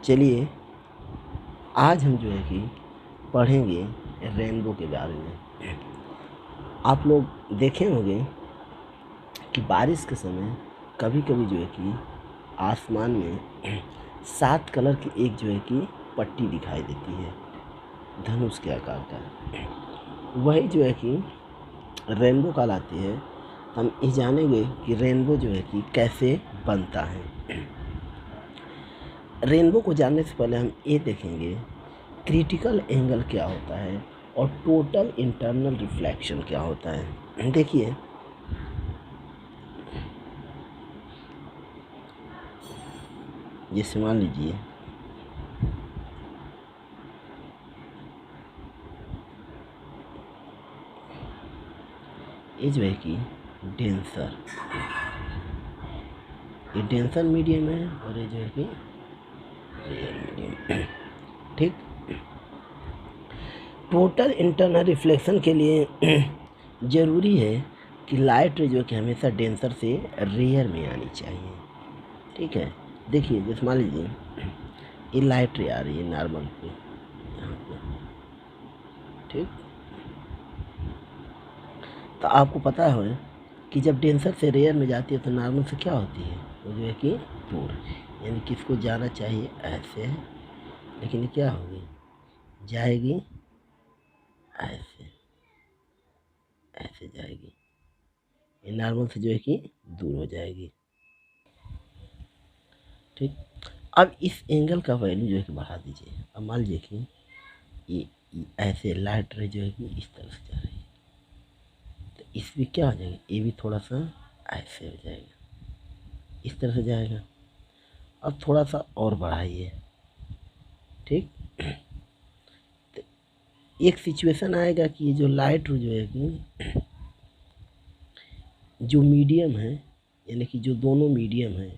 चलिए आज हम जो है कि पढ़ेंगे रेनबो के बारे में। आप लोग देखे होंगे कि बारिश के समय कभी कभी जो है कि आसमान में 7 कलर की एक जो है कि पट्टी दिखाई देती है, धनुष के आकार का। वही जो है कि रेनबो कहलाती है। हम ये जानेंगे कि रेनबो जो है कि कैसे बनता है। रेनबो को जानने से पहले हम ये देखेंगे क्रिटिकल एंगल क्या होता है और टोटल इंटरनल रिफ्लेक्शन क्या होता है। देखिए, जैसे मान लीजिए ये जो है कि डेंसर, ये डेंसर मीडियम है और ये जो है कि रियल मीडियम। ठीक, टोटल इंटरनल रिफ्लेक्शन के लिए ज़रूरी है कि लाइट रे जो कि हमेशा डेंसर से रेयर में आनी चाहिए। ठीक है, देखिए जैसे मान लीजिए ये लाइट रे आ रही है नॉर्मल पे यहाँ पे। ठीक, तो आपको पता है कि जब डेंसर से रेयर में जाती है तो नॉर्मल से क्या होती है, वो जो है कि दूर, यानी कि इसको जाना चाहिए ऐसे, लेकिन ये क्या होगी, जाएगी ऐसे, ऐसे जाएगी, ये नॉर्मल से जो है कि दूर हो जाएगी। ठीक, अब इस एंगल का वैल्यू जो है कि बढ़ा दीजिए। अब मान लीजिए कि ये ऐसे लाइट रे जो है कि इस तरह से जा रही है, तो इसमें क्या हो जाएगा, ये भी थोड़ा सा ऐसे हो जाएगा, इस तरह से जाएगा। अब थोड़ा सा और बढ़ाइए। ठीक, तो एक सिचुएशन आएगा कि ये जो लाइट जो है कि जो मीडियम है, यानी कि जो दोनों मीडियम है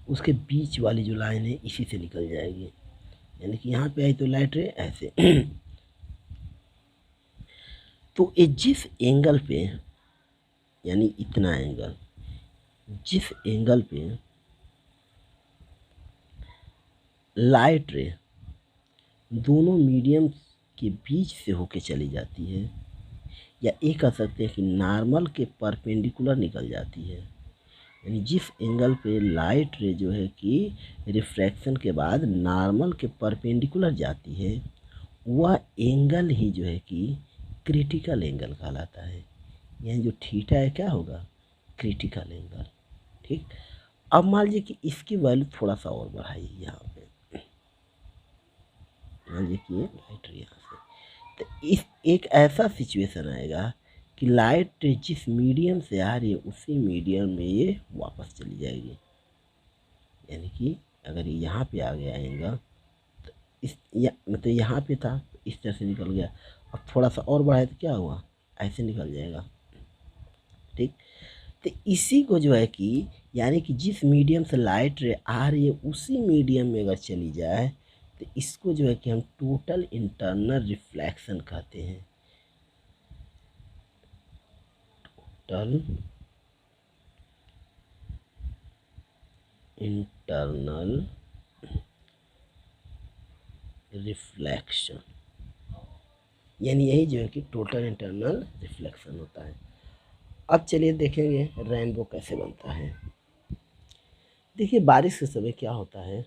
उसके बीच वाली जो लाइन है इसी से निकल जाएगी, यानी कि यहाँ पे आई तो लाइट रे ऐसे। तो ये जिस एंगल पे, यानी इतना एंगल, जिस एंगल पे लाइट रे दोनों मीडियम के बीच से होके चली जाती है, या ये कह सकते हैं कि नॉर्मल के परपेंडिकुलर निकल जाती है, यानी जिस एंगल पे लाइट रे जो है कि रिफ्रैक्शन के बाद नॉर्मल के परपेंडिकुलर जाती है, वह एंगल ही जो है कि क्रिटिकल एंगल कहलाता है। यानी जो थीटा है क्या होगा, क्रिटिकल एंगल। ठीक, अब मान लीजिए कि इसकी वैल्यू थोड़ा सा और बढ़ाइए, यहाँ पे मान लीजिए कि लाइट रे यहाँ से, तो इस एक ऐसा सिचुएशन आएगा कि लाइट जिस मीडियम से आ रही है उसी मीडियम में ये वापस चली जाएगी, यानी कि अगर ये यहाँ पे आ गया एंगल तो इस मतलब यहाँ पे था तो इस तरह से निकल गया, अब थोड़ा सा और बढ़ाए तो क्या हुआ, ऐसे निकल जाएगा। ठीक, तो इसी को जो है कि यानी कि जिस मीडियम से लाइट रे आ रही है उसी मीडियम में अगर चली जाए तो इसको जो है कि हम टोटल इंटरनल रिफ्लेक्शन कहते हैं। टोटल इंटरनल रिफ्लेक्शन, यानी यही जो है कि टोटल इंटरनल रिफ्लेक्शन होता है। अब चलिए देखेंगे रेनबो कैसे बनता है। देखिए, बारिश के समय क्या होता है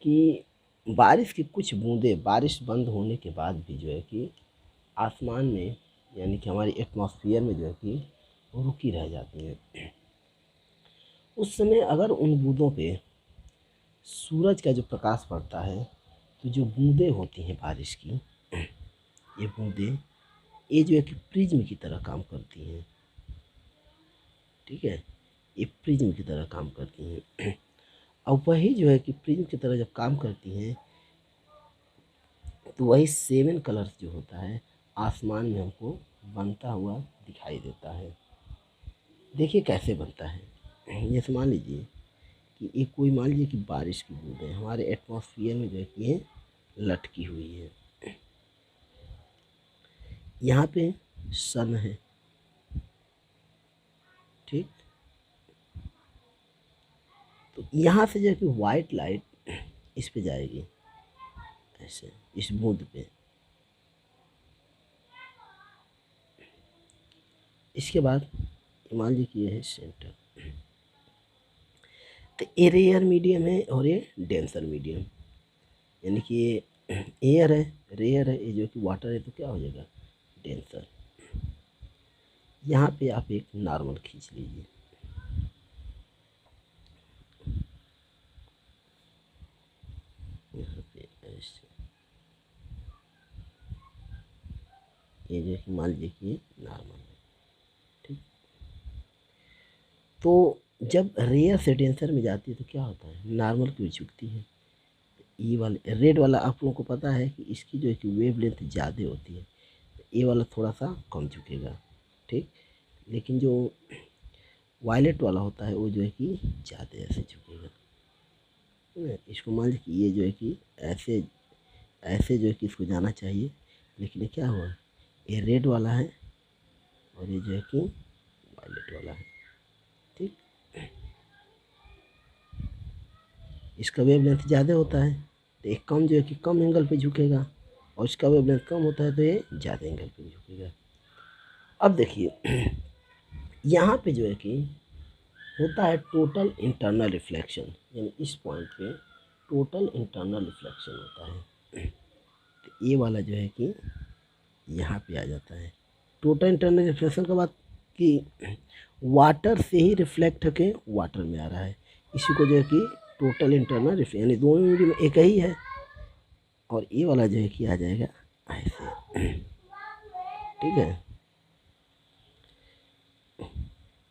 कि बारिश की कुछ बूंदें बारिश बंद होने के बाद भी जो है कि आसमान में, यानी कि हमारी एटमॉस्फेयर में जो है कि रुकी रह जाती हैं। उस समय अगर उन बूंदों पे सूरज का जो प्रकाश पड़ता है तो जो बूंदें होती हैं बारिश की, ये बूंदें ये जो है कि प्रिज्म की तरह काम करती हैं। ठीक है, ये प्रिज्म की तरह काम करती हैं। और वही जो है कि प्रिज्म की तरह जब काम करती हैं तो वही 7 कलर्स जो होता है आसमान में हमको बनता हुआ दिखाई देता है। देखिए कैसे बनता है। जैसे मान लीजिए कि एक कोई मान लीजिए कि बारिश की बूंदें हमारे एटमॉस्फेयर में जो है कि ये लटकी हुई है। यहाँ पे सन है। ठीक, तो यहाँ से जो है कि वाइट लाइट इस पे जाएगी ऐसे, इस बूंद पे। इसके बाद मान लीजिए कि ये है सेंटर। तो ये रेयर मीडियम है और ये डेंसर मीडियम, यानी कि ये एयर है, रेयर है, ये जो कि वाटर है, तो क्या हो जाएगा डेंसर। यहाँ पे आप एक नॉर्मल खींच लीजिए, यहाँ पे ऐसे, ये जो कि मान लीजिए कि नॉर्मल है, ठीक। तो जब रेयर से डेंसर में जाती है तो क्या होता है, नॉर्मल की ओर झुकती है। ये वाले रेड वाला आप लोगों को पता है कि इसकी जो है कि वेव लेंथ ज़्यादा होती है, ये वाला थोड़ा सा कम झुकेगा, ठीक। लेकिन जो वायलेट वाला होता है वो जो है कि ज़्यादा ऐसे झुकेगा। इसको मान लीजिए कि ये जो है कि ऐसे ऐसे जो है कि इसको जाना चाहिए, लेकिन ये क्या हुआ, ये रेड वाला है और ये जो है कि वायलेट वाला है, ठीक। इसका वेवलेंथ ज़्यादा होता है तो एक कम जो है कि कम एंगल पे झुकेगा, और इसका वेवलेंथ कम होता है तो ये ज़्यादा एंगल पे झुकेगा। अब देखिए यहाँ पे जो है कि होता है टोटल इंटरनल रिफ्लेक्शन, यानी इस पॉइंट पे टोटल इंटरनल रिफ्लेक्शन होता है। तो ये वाला जो है कि यहाँ पे आ जाता है टोटल इंटरनल रिफ्लेक्शन का बात, कि वाटर से ही रिफ्लेक्ट होके वाटर में आ रहा है, इसी को जो है कि टोटल इंटरनल रिफ्लेक्शन, यानी दोनों मीडियम एक ही है। और ये वाला जो है कि आ जाएगा ऐसे, ठीक है।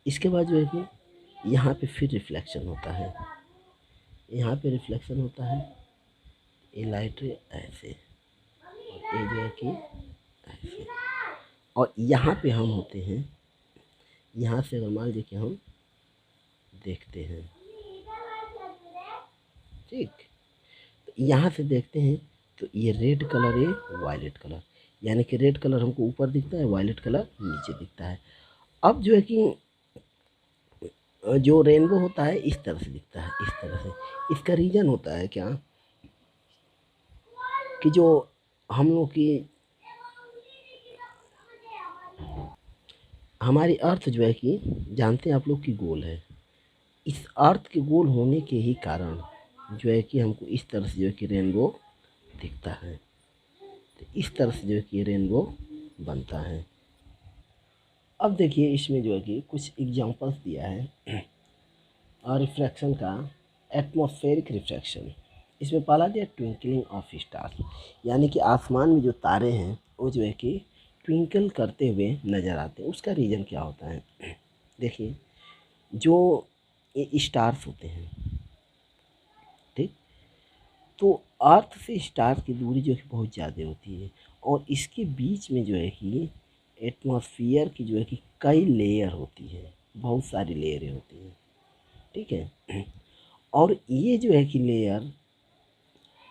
इसके बाद जो है कि यहाँ पे फिर रिफ्लेक्शन होता है, यहाँ पे रिफ्लेक्शन होता है, ये लाइट ऐसे, और ये जो है कि ऐसे, और यहाँ पे हम होते हैं, यहाँ से अगर मान लीजिए कि हम देखते हैं, ठीक, तो यहाँ से देखते हैं तो ये रेड कलर, ये वायलेट कलर, यानी कि रेड कलर हमको ऊपर दिखता है, वायलेट कलर नीचे दिखता है। अब जो है कि जो रेनबो होता है इस तरह से दिखता है, इस तरह से। इसका रीज़न होता है क्या, कि जो हम लोग की हमारी अर्थ जो है कि जानते हैं आप लोग की गोल है, इस अर्थ के गोल होने के ही कारण जो है कि हमको इस तरह से जो है कि रेनबो दिखता है। तो इस तरह से जो है कि रेनबो बनता है। अब देखिए इसमें जो है कि कुछ एग्जांपल्स दिया है और रिफ्रैक्शन का, एटमॉस्फेरिक रिफ्रैक्शन। इसमें पहला दिया ट्विंकलिंग ऑफ स्टार, यानी कि आसमान में जो तारे हैं वो जो है कि ट्विंकल करते हुए नज़र आते हैं। उसका रीज़न क्या होता है, देखिए जो ये स्टार्स होते हैं, ठीक, तो अर्थ से स्टार की दूरी जो है बहुत ज़्यादा होती है, और इसके बीच में जो है कि एटमॉस्फेयर की जो है कि कई लेयर होती है, बहुत सारी लेयरें होती हैं, ठीक है। और ये जो है कि लेयर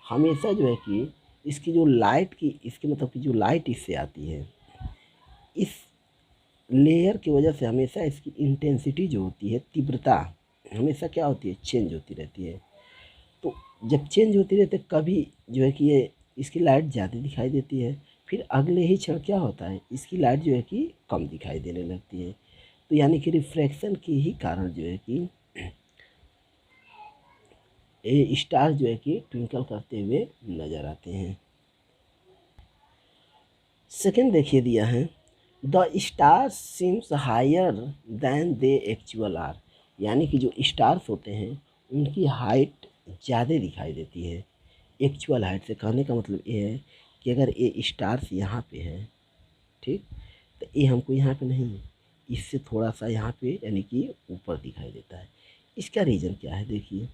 हमेशा जो है कि इसकी जो लाइट की, इसके मतलब कि जो लाइट इससे आती है, इस लेयर की वजह से हमेशा इसकी इंटेंसिटी जो होती है, तीव्रता हमेशा क्या होती है, चेंज होती रहती है। तो जब चेंज होती रहती है, कभी जो है कि ये इसकी लाइट ज़्यादा दिखाई देती है, फिर अगले ही क्षण क्या होता है, इसकी लाइट जो है कि कम दिखाई देने लगती है। तो यानी कि रिफ्रैक्शन के ही कारण जो है कि ये स्टार जो है कि ट्विंकल करते हुए नज़र आते हैं। सेकेंड देखिए दिया है, the star seems higher than they actual are, यानी कि जो स्टार्स होते हैं उनकी हाइट ज़्यादा दिखाई देती है एक्चुअल हाइट से। कहने का मतलब ये है कि अगर ये स्टार्स यहाँ पे है, ठीक, तो ये हमको यहाँ पे नहीं, इससे थोड़ा सा यहाँ पे यानी कि ऊपर दिखाई देता है। इसका रीज़न क्या है, देखिए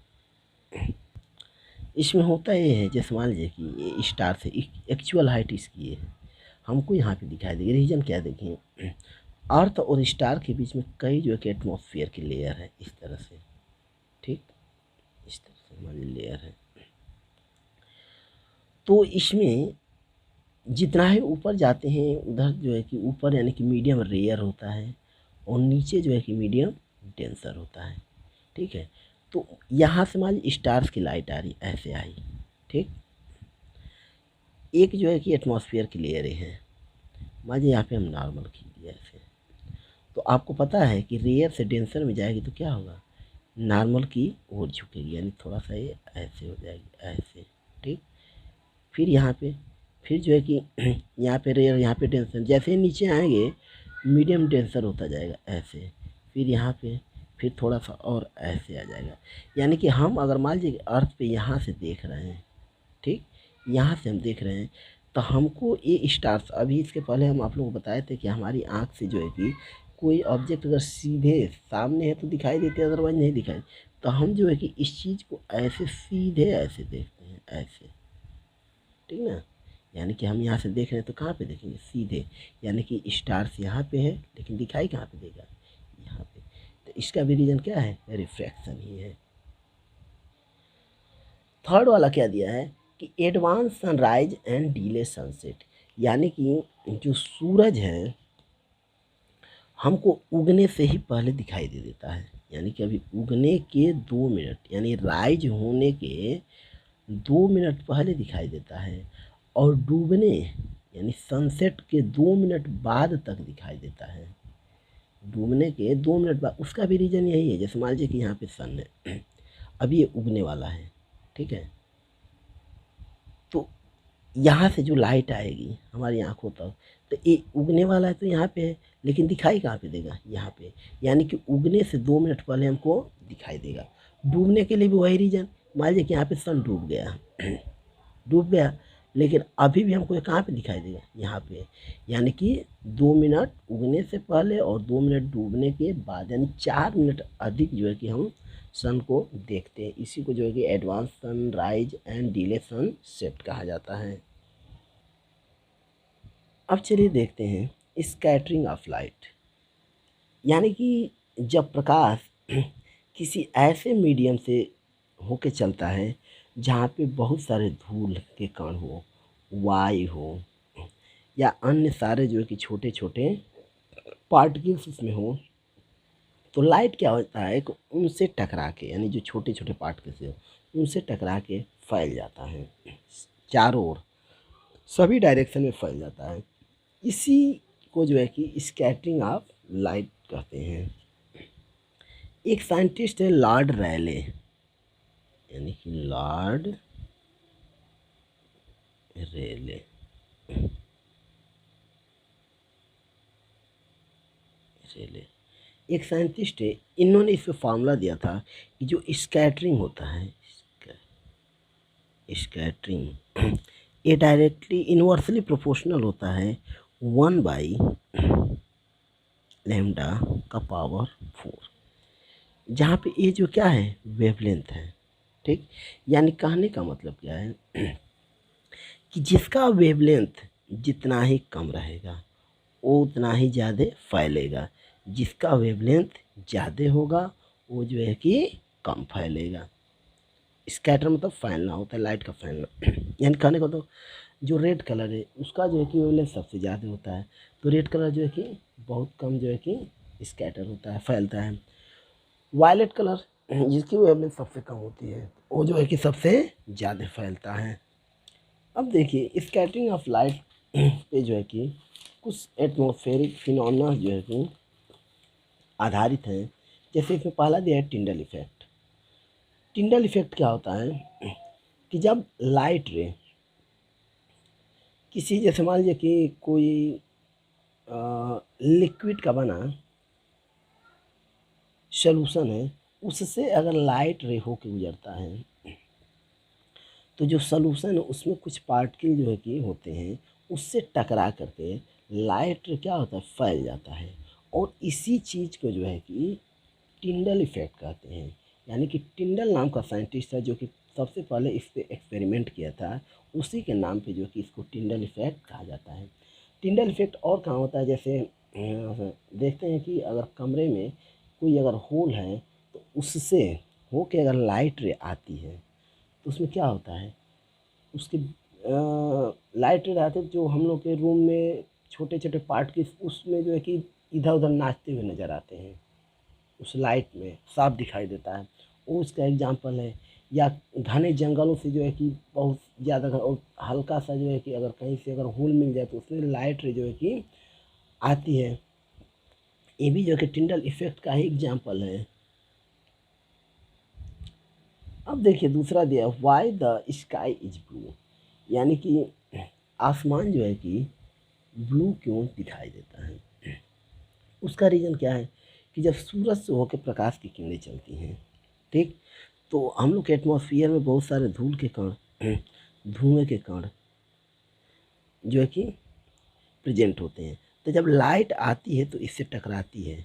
इसमें होता ये है, जैसे मान लीजिए कि ये स्टार से एक्चुअल हाइट इसकी है, हमको यहाँ पे दिखाई देगी। रीज़न क्या है, देखिए अर्थ और स्टार के बीच में कई जो है कि एटमॉस्फेयर की लेयर है, इस तरह से, ठीक, इस तरह से हमारी लेयर है। तो इसमें जितना ही ऊपर जाते हैं उधर जो है कि ऊपर यानी कि मीडियम रेयर होता है, और नीचे जो है कि मीडियम डेंसर होता है, ठीक है। तो यहाँ से मान लीजिए स्टार्स की लाइट आ रही, ऐसे आई, ठीक। एक जो है कि एटमॉस्फेयर की लेयर है, मान लीजिए यहाँ पे हम नॉर्मल खींच दिया ऐसे, तो आपको पता है कि रेयर से डेंसर में जाएगी तो क्या होगा, नॉर्मल की ओर झुकेगी, यानी थोड़ा सा ये ऐसे हो जाएगी, ऐसे। ठीक। फिर यहाँ पे फिर जो है कि यहाँ पे रेयर, यहाँ पे डेंसर, जैसे ही नीचे आएंगे मीडियम डेंसर होता जाएगा ऐसे। फिर यहाँ पे फिर थोड़ा सा और ऐसे आ जाएगा। यानी कि हम अगर मान लीजिए अर्थ पे यहाँ से देख रहे हैं, ठीक, यहाँ से हम देख रहे हैं, तो हमको ये स्टार्स, अभी इसके पहले हम आप लोगों को बताए थे कि हमारी आँख से जो है कि कोई ऑब्जेक्ट अगर सीधे सामने है तो दिखाई देते हैं, अदरवाइज नहीं दिखाई। तो हम जो है कि इस चीज़ को ऐसे सीधे ऐसे देखते हैं, ऐसे। ठीक ना। यानी कि हम यहाँ से देख रहे हैं तो कहाँ पे देखेंगे, सीधे। यानी कि स्टार्स यहाँ पे है लेकिन दिखाई कहाँ पे देगा, यहाँ पे। तो इसका भी रीज़न क्या है, रिफ्रैक्शन ही है। थर्ड वाला क्या दिया है कि advance sunrise and delay sunset, यानी कि जो सूरज है हमको उगने से ही पहले दिखाई दे देता है। यानी कि अभी उगने के 2 मिनट, यानी राइज होने के 2 मिनट पहले दिखाई देता है, और डूबने यानी सनसेट के 2 मिनट बाद तक दिखाई देता है। डूबने के 2 मिनट बाद, उसका भी रीज़न यही है। जैसे मान लीजिए कि यहाँ पे सन है, अभी ये उगने वाला है, ठीक है, तो यहाँ से जो लाइट आएगी हमारी आँखों तक, तो ये उगने वाला है तो यहाँ पे है, लेकिन दिखाई कहाँ पे देगा, यहाँ पे। यानी कि उगने से 2 मिनट पहले हमको दिखाई देगा। डूबने के लिए भी वही रीज़न, मान लीजिए कि यहाँ पे सन डूब गया डूब गया, लेकिन अभी भी हमको ये कहाँ पे दिखाई देगा, यहाँ पे। यानी कि 2 मिनट उगने से पहले और 2 मिनट डूबने के बाद, यानी 4 मिनट अधिक जो है कि हम सन को देखते हैं। इसी को जो है कि advance sunrise and delay sunset कहा जाता है। अब चलिए देखते हैं स्कैटरिंग ऑफ लाइट, यानी कि जब प्रकाश किसी ऐसे मीडियम से होके चलता है जहाँ पे बहुत सारे धूल के कण हो, वायु हो, या अन्य सारे जो है कि छोटे छोटे पार्टिकल्स उसमें हो, तो लाइट क्या होता है कि उनसे टकरा के, यानी जो छोटे छोटे पार्टिकल्स हो उनसे टकरा के फैल जाता है, चारों ओर सभी डायरेक्शन में फैल जाता है। इसी को जो है कि स्कैटरिंग ऑफ लाइट कहते हैं। एक साइंटिस्ट है लॉर्ड रैले, यानी कि लॉर्ड रेले, रेले एक साइंटिस्ट है, इन्होंने इस पे फार्मूला दिया था कि जो स्कैटरिंग होता है, स्कैटरिंग ये डायरेक्टली इनवर्सली प्रोपोर्शनल होता है 1/λ का पावर 4, जहाँ पे ये जो क्या है वेवलेंथ है। ठीक। यानी कहने का मतलब क्या है कि जिसका वेवलेंथ जितना ही कम रहेगा वो उतना ही ज़्यादा फैलेगा, जिसका वेवलेंथ ज़्यादा होगा वो जो है कि कम फैलेगा। स्कैटर मतलब फैलना होता है, लाइट का फैलना। यानी कहने को तो जो रेड कलर है उसका जो है कि वेवलेंथ सबसे ज़्यादा होता है, तो रेड कलर जो है कि बहुत कम जो है कि स्कैटर होता है, फैलता है। वायलेट कलर जिसकी वेवलेंथ सबसे कम होती है वो जो है कि सबसे ज़्यादा फैलता है। अब देखिए स्कैटरिंग ऑफ लाइट पे जो है कि कुछ एटमॉस्फेरिक फिनोमेना जो है कि आधारित हैं। जैसे इसमें पहला दिया है टिंडल इफेक्ट। टिंडल इफेक्ट क्या होता है कि जब लाइट रे किसी, जैसे मान लीजिए कि कोई लिक्विड का बना सॉल्यूशन है, उससे अगर लाइट रे होके गुजरता है तो जो सॉल्यूशन है उसमें कुछ पार्टिकल जो है कि होते हैं, उससे टकरा करके लाइट रे क्या होता है फैल जाता है। और इसी चीज़ को जो है कि टिंडल इफेक्ट कहते हैं। यानी कि टिंडल नाम का साइंटिस्ट था जो कि सबसे पहले इस पे एक्सपेरिमेंट किया था, उसी के नाम पे जो कि इसको टिंडल इफेक्ट कहा जाता है। टिंडल इफेक्ट और कहाँ होता है, जैसे देखते हैं कि अगर कमरे में कोई अगर होल है तो उससे होके अगर लाइट रे आती है तो उसमें क्या होता है, उसके लाइट रे आते जो हम लोग के रूम में छोटे छोटे पार्ट के उसमें जो है कि इधर उधर नाचते हुए नज़र आते हैं, उस लाइट में साफ दिखाई देता है। वो उसका एग्जाम्पल है। या घने जंगलों से जो है कि बहुत ज़्यादा और हल्का सा जो है कि अगर कहीं से अगर होल मिल जाए तो उसमें लाइट रे जो है कि आती है। ये भी जो है कि टिंडल इफेक्ट का ही एग्जाम्पल है। अब देखिए दूसरा दिया, why the sky is blue, यानी कि आसमान जो है कि ब्लू क्यों दिखाई देता है। उसका रीज़न क्या है कि जब सूरज से होकर प्रकाश की किरणें चलती हैं, ठीक, तो हम लोग के एटमॉस्फेयर में बहुत सारे धूल के कण धुएं के कण जो है कि प्रेजेंट होते हैं। तो जब लाइट आती है तो इससे टकराती है,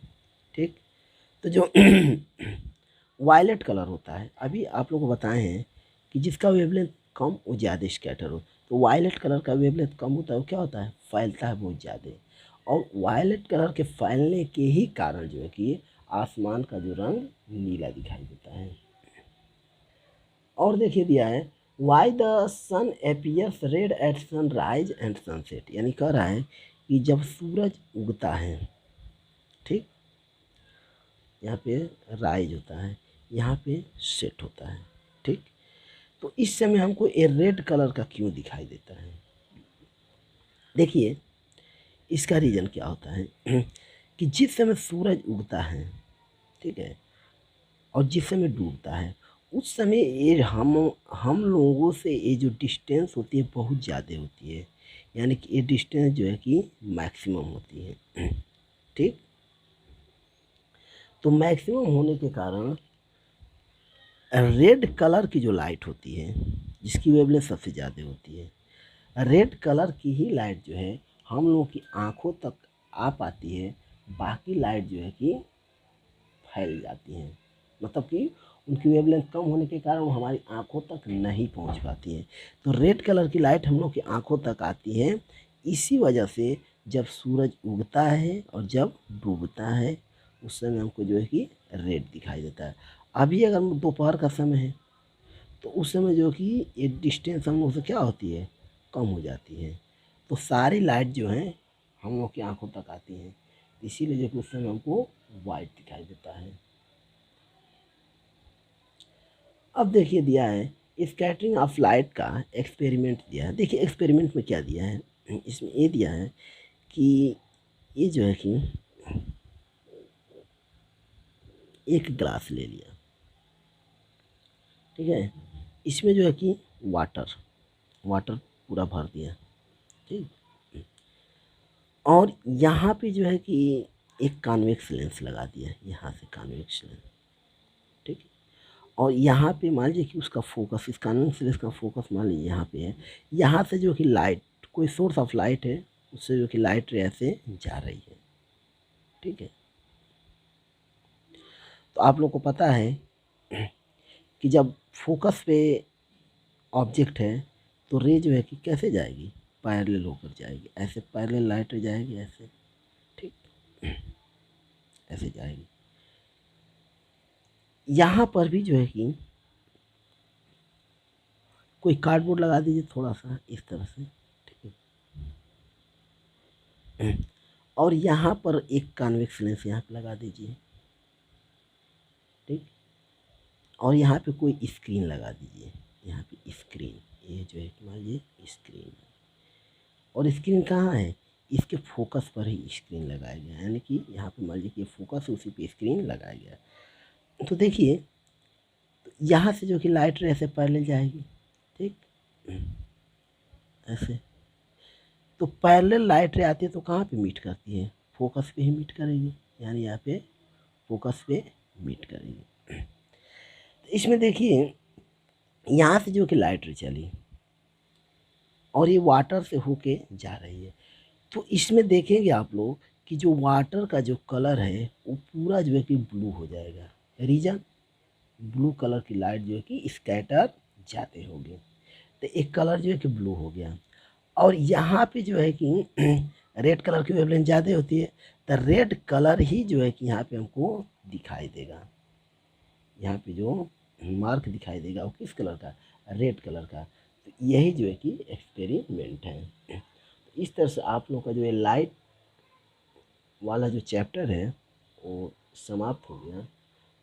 ठीक। तो जो वायलेट कलर होता है, अभी आप लोगों को बताए हैं कि जिसका वेवलेंथ कम वो ज़्यादा स्कैटर हो। तो वायलेट कलर का वेवलेंथ कम होता है, वो क्या होता है, फैलता है बहुत ज़्यादा। और वायलेट कलर के फैलने के ही कारण जो है कि आसमान का जो रंग नीला दिखाई देता है। और देखिए दिया है, why the sun appears red at sunrise and sunset, यानी कह रहा है कि जब सूरज उगता है, ठीक, यहाँ पे राइज होता है, यहाँ पे सेट होता है, ठीक, तो इस समय हमको ये रेड कलर का क्यों दिखाई देता है। देखिए इसका रीज़न क्या होता है कि जिस समय सूरज उगता है, ठीक है, और जिस समय डूबता है, उस समय ये हम लोगों से ये जो डिस्टेंस होती है बहुत ज़्यादा होती है, यानी कि ये डिस्टेंस जो है कि मैक्सिमम होती है, ठीक। तो मैक्सिमम होने के कारण रेड कलर की जो लाइट होती है, जिसकी वेवलेंथ सबसे ज़्यादा होती है, रेड कलर की ही लाइट जो है हम लोगों की आँखों तक आ पाती है, बाकी लाइट जो है कि फैल जाती हैं, मतलब कि उनकी वेवलेंथ कम होने के कारण वो हमारी आँखों तक नहीं पहुंच पाती है। तो रेड कलर की लाइट हम लोग की आँखों तक आती है, इसी वजह से जब सूरज उगता है और जब डूबता है उस समय हमको जो है कि रेड दिखाई देता है। अभी अगर दोपहर का समय है तो उस समय जो कि ये डिस्टेंस हम लोग से क्या होती है, कम हो जाती है, तो सारी लाइट जो है हम लोग की आंखों तक आती हैं, इसीलिए जो कि उस समय हमको वाइट दिखाई देता है। अब देखिए दिया है स्कैटरिंग ऑफ लाइट का एक्सपेरिमेंट दिया है। देखिए एक्सपेरिमेंट में क्या दिया है, इसमें ये दिया है कि ये जो है कि एक ग्लास ले लिया, ठीक है, इसमें जो है कि वाटर वाटर पूरा भर दिया, ठीक, और यहाँ पे जो है कि एक कॉन्वेक्स लेंस लगा दिया, यहाँ से कॉन्वेक्स लेंस, ठीक, और यहाँ पे मान लीजिए कि उसका फोकस, इस कॉन्वेक्स लेंस का फोकस मान लीजिए यहाँ पे है, यहाँ से जो कि लाइट, कोई सोर्स ऑफ लाइट है, उससे जो कि लाइट रे ऐसे जा रही है, ठीक है। तो आप लोग को पता है कि जब फोकस पे ऑब्जेक्ट है तो रे जो है कि कैसे जाएगी, पैरेलल होकर जाएगी, ऐसे पैरेलल लाइट जाएगी ऐसे, ठीक, ऐसे जाएगी। यहाँ पर भी जो है कि कोई कार्डबोर्ड लगा दीजिए थोड़ा सा इस तरह से, ठीक है, और यहाँ पर एक कॉन्वेक्स लेंस यहाँ पे लगा दीजिए, ठीक, और यहाँ पे कोई स्क्रीन लगा दीजिए, यहाँ पे स्क्रीन, ये जो है कि मान लीजिए स्क्रीन, और स्क्रीन कहाँ है, इसके फोकस पर ही स्क्रीन लगाया गया है, यानी कि यहाँ पे मान लीजिए कि फोकस है उसी पे स्क्रीन लगाया गया है। तो देखिए तो यहाँ से जो कि लाइट रे ऐसे पैरेलल जाएगी, ठीक, ऐसे, तो पैरेलल लाइट रे आती है तो कहाँ पे मीट करती है, फोकस पे ही मीट करेगी, यानी यहाँ पे फोकस पे मीट करेगी। तो इसमें देखिए यहाँ से जो कि लाइट रे चली और ये वाटर से होके जा रही है, तो इसमें देखेंगे आप लोग कि जो वाटर का जो कलर है वो पूरा जो है कि ब्लू हो जाएगा। रीज़न, ब्लू कलर की लाइट जो है कि स्कैटर जाते होंगे, तो एक कलर जो है कि ब्लू हो गया। और यहाँ पे जो है कि रेड कलर की वेवलेंथ ज़्यादा होती है, तो रेड कलर ही जो है कि यहाँ पे हमको दिखाई देगा, यहाँ पे जो मार्क दिखाई देगा वो किस कलर का, रेड कलर का। तो यही जो है कि एक्सपेरिमेंट है। तो इस तरह से आप लोग का जो है लाइट वाला जो चैप्टर है वो समाप्त हो गया।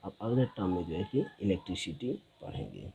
अब अगले टर्म में जो है कि इलेक्ट्रिसिटी पढ़ेंगे।